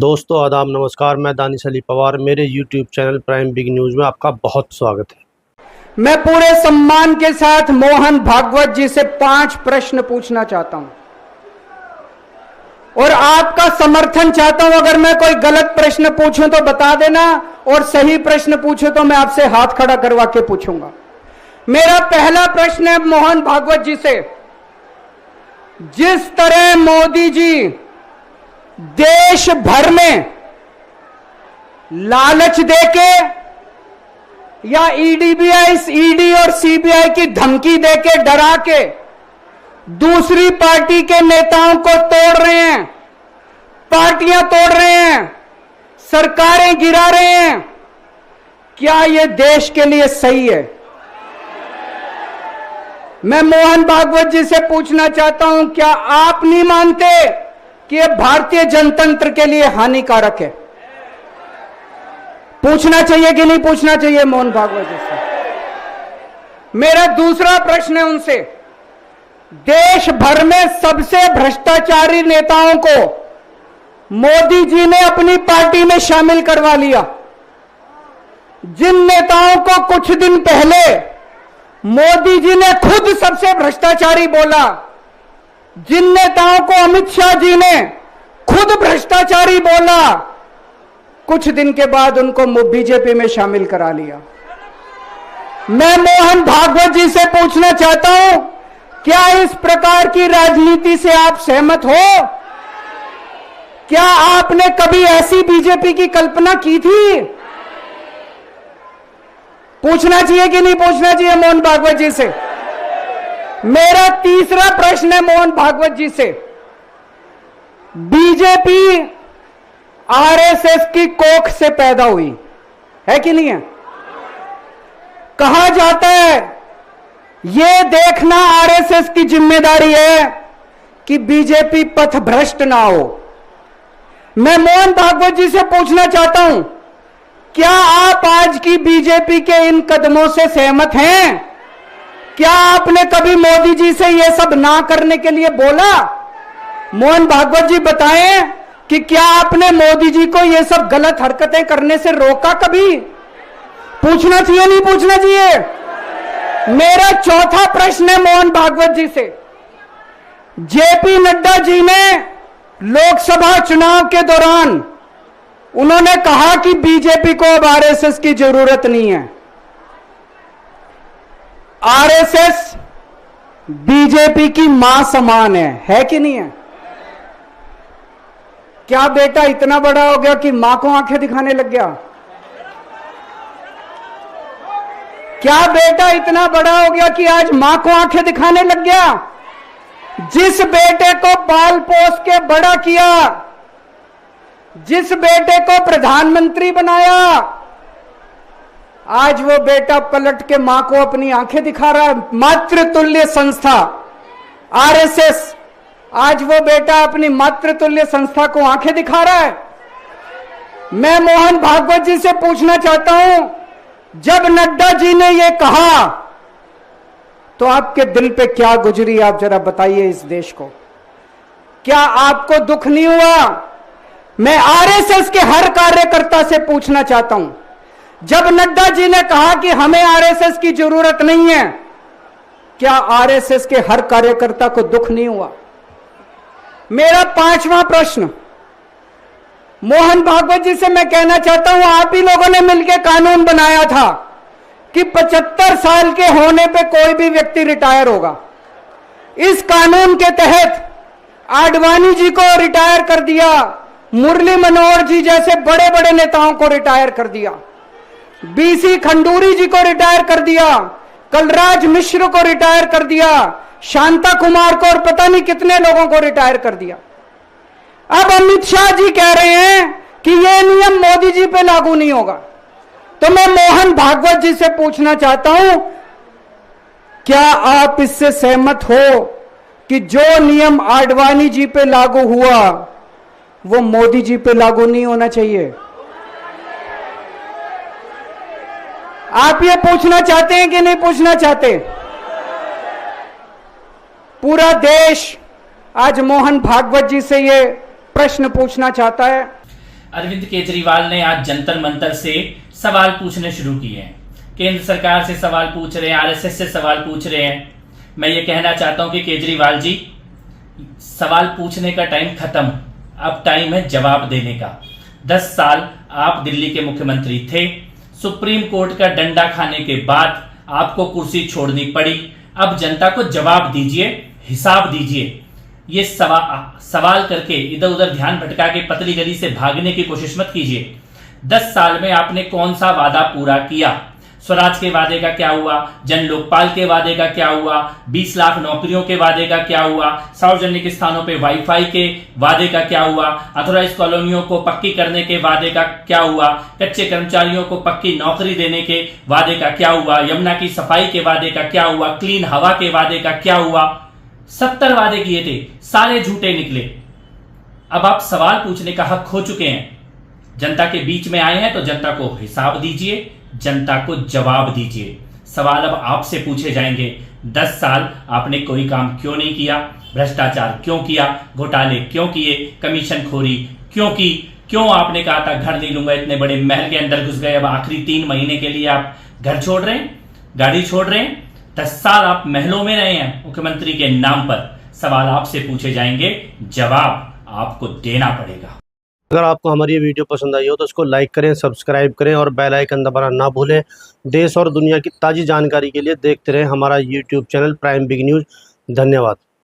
दोस्तों आदाब नमस्कार, मैं दानिश अली पवार। मेरे YouTube channel prime big news में आपका बहुत स्वागत है। मैं पूरे सम्मान के साथ मोहन भागवत जी से 5 प्रश्न पूछना चाहता हूं और आपका समर्थन चाहता हूं। अगर मैं कोई गलत प्रश्न पूछूं तो बता देना, और सही प्रश्न पूछूं तो मैं आपसे हाथ खड़ा करवा के पूछूंगा। मेरा पहला प्रश्न है मोहन भागवत जी से। जिस तरह मोदी जी देश भर में लालच देके या ईडी और सीबीआई की धमकी देके डरा के दूसरी पार्टी के नेताओं को तोड़ रहे हैं, पार्टियां तोड़ रहे हैं, सरकारें गिरा रहे हैं, क्या यह देश के लिए सही है? मैं मोहन भागवत जी से पूछना चाहता हूं, क्या आप नहीं मानते कि यह भारतीय जनतंत्र के लिए हानिकारक है? पूछना चाहिए कि नहीं पूछना चाहिए मोहन भागवत जी से? मेरा दूसरा प्रश्न है उनसे। देश भर में सबसे भ्रष्टाचारी नेताओं को मोदी जी ने अपनी पार्टी में शामिल करवा लिया। जिन नेताओं को कुछ दिन पहले मोदी जी ने खुद सबसे भ्रष्टाचारी बोला, जिन नेताओं को अमित शाह जी ने खुद भ्रष्टाचारी बोला, कुछ दिन के बाद उनको बीजेपी में शामिल करा लिया। मैं मोहन भागवत जी से पूछना चाहता हूं, क्या इस प्रकार की राजनीति से आप सहमत हो? क्या आपने कभी ऐसी बीजेपी की कल्पना की थी? पूछना चाहिए कि नहीं पूछना चाहिए मोहन भागवत जी से? मेरा तीसरा प्रश्न है मोहन भागवत जी से। बीजेपी आरएसएस की कोख से पैदा हुई है कि नहीं है? कहा जाता है यह देखना आरएसएस की जिम्मेदारी है कि बीजेपी पथभ्रष्ट ना हो। मैं मोहन भागवत जी से पूछना चाहता हूं, क्या आप आज की बीजेपी के इन कदमों से सहमत हैं? क्या आपने कभी मोदी जी से यह सब ना करने के लिए बोला? मोहन भागवत जी बताएं कि क्या आपने मोदी जी को यह सब गलत हरकतें करने से रोका कभी? पूछना चाहिए नहीं पूछना चाहिए? मेरा चौथा प्रश्न है मोहन भागवत जी से। जेपी नड्डा जी ने लोकसभा चुनाव के दौरान उन्होंने कहा कि बीजेपी को अब आरएसएस की जरूरत नहीं है। आरएसएस बीजेपी की मां समान है कि नहीं है? क्या बेटा इतना बड़ा हो गया कि मां को आंखें दिखाने लग गया? क्या बेटा इतना बड़ा हो गया कि आज मां को आंखें दिखाने लग गया? जिस बेटे को पाल पोस के बड़ा किया, जिस बेटे को प्रधानमंत्री बनाया, आज वो बेटा पलट के मां को अपनी आंखें दिखा रहा है। मातृतुल्य संस्था आरएसएस, आज वो बेटा अपनी मातृतुल्य संस्था को आंखें दिखा रहा है। मैं मोहन भागवत जी से पूछना चाहता हूं, जब नड्डा जी ने ये कहा तो आपके दिल पे क्या गुजरी, आप जरा बताइए इस देश को। क्या आपको दुख नहीं हुआ? मैं आरएसएस के हर कार्यकर्ता से पूछना चाहता हूं, जब नड्डा जी ने कहा कि हमें आरएसएस की जरूरत नहीं है, क्या आरएसएस के हर कार्यकर्ता को दुख नहीं हुआ? मेरा पांचवा प्रश्न मोहन भागवत जी से मैं कहना चाहता हूं, आप ही लोगों ने मिलकर कानून बनाया था कि 75 साल के होने पे कोई भी व्यक्ति रिटायर होगा। इस कानून के तहत आडवाणी जी को रिटायर कर दिया, मुरली मनोहर जी जैसे बड़े बड़े नेताओं को रिटायर कर दिया, बीसी खंडूरी जी को रिटायर कर दिया, कलराज मिश्र को रिटायर कर दिया, शांता कुमार को और पता नहीं कितने लोगों को रिटायर कर दिया। अब अमित शाह जी कह रहे हैं कि यह नियम मोदी जी पे लागू नहीं होगा। तो मैं मोहन भागवत जी से पूछना चाहता हूं, क्या आप इससे सहमत हो कि जो नियम आडवाणी जी पे लागू हुआ वो मोदी जी पे लागू नहीं होना चाहिए? आप ये पूछना चाहते हैं कि नहीं पूछना चाहते? पूरा देश आज मोहन भागवत जी से ये प्रश्न पूछना चाहता है। अरविंद केजरीवाल ने आज जंतर मंतर से सवाल पूछने शुरू किए हैं। केंद्र सरकार से सवाल पूछ रहे हैं, आरएसएस से सवाल पूछ रहे हैं। मैं ये कहना चाहता हूं कि केजरीवाल जी, सवाल पूछने का टाइम खत्म, अब टाइम है जवाब देने का। 10 साल आप दिल्ली के मुख्यमंत्री थे, सुप्रीम कोर्ट का डंडा खाने के बाद आपको कुर्सी छोड़नी पड़ी। अब जनता को जवाब दीजिए, हिसाब दीजिए। ये सवाल करके इधर उधर ध्यान भटका के पतली गली से भागने की कोशिश मत कीजिए। 10 साल में आपने कौन सा वादा पूरा किया? स्वराज के वादे का क्या हुआ? जन लोकपाल के वादे का क्या हुआ? 20 लाख नौकरियों के वादे का क्या हुआ? सार्वजनिक स्थानों पे वाईफाई के वादे का क्या हुआ? अथॉराइज कॉलोनियों को पक्की करने के वादे का क्या हुआ? कच्चे कर्मचारियों को पक्की नौकरी देने के वादे का क्या हुआ? यमुना की सफाई के वादे का क्या हुआ? क्लीन हवा के वादे का क्या हुआ? 70 वादे किए थे, सारे झूठे निकले। अब आप सवाल पूछने का हक खो चुके हैं। जनता के बीच में आए हैं तो जनता को हिसाब दीजिए, जनता को जवाब दीजिए। सवाल अब आपसे पूछे जाएंगे। 10 साल आपने कोई काम क्यों नहीं किया? भ्रष्टाचार क्यों किया? घोटाले क्यों किए? कमीशन खोरी क्यों की? क्यों आपने कहा था घर नहीं लूंगा, इतने बड़े महल के अंदर घुस गए, अब आखिरी 3 महीने के लिए आप घर छोड़ रहे हैं, गाड़ी छोड़ रहे हैं? 10 साल आप महलों में रहे हैं मुख्यमंत्री के नाम पर। सवाल आपसे पूछे जाएंगे, जवाब आपको देना पड़ेगा। अगर आपको हमारी ये वीडियो पसंद आई हो तो उसको लाइक करें, सब्सक्राइब करें और बेल आइकन दबाना ना भूलें। देश और दुनिया की ताज़ी जानकारी के लिए देखते रहें हमारा YouTube channel prime big news. धन्यवाद।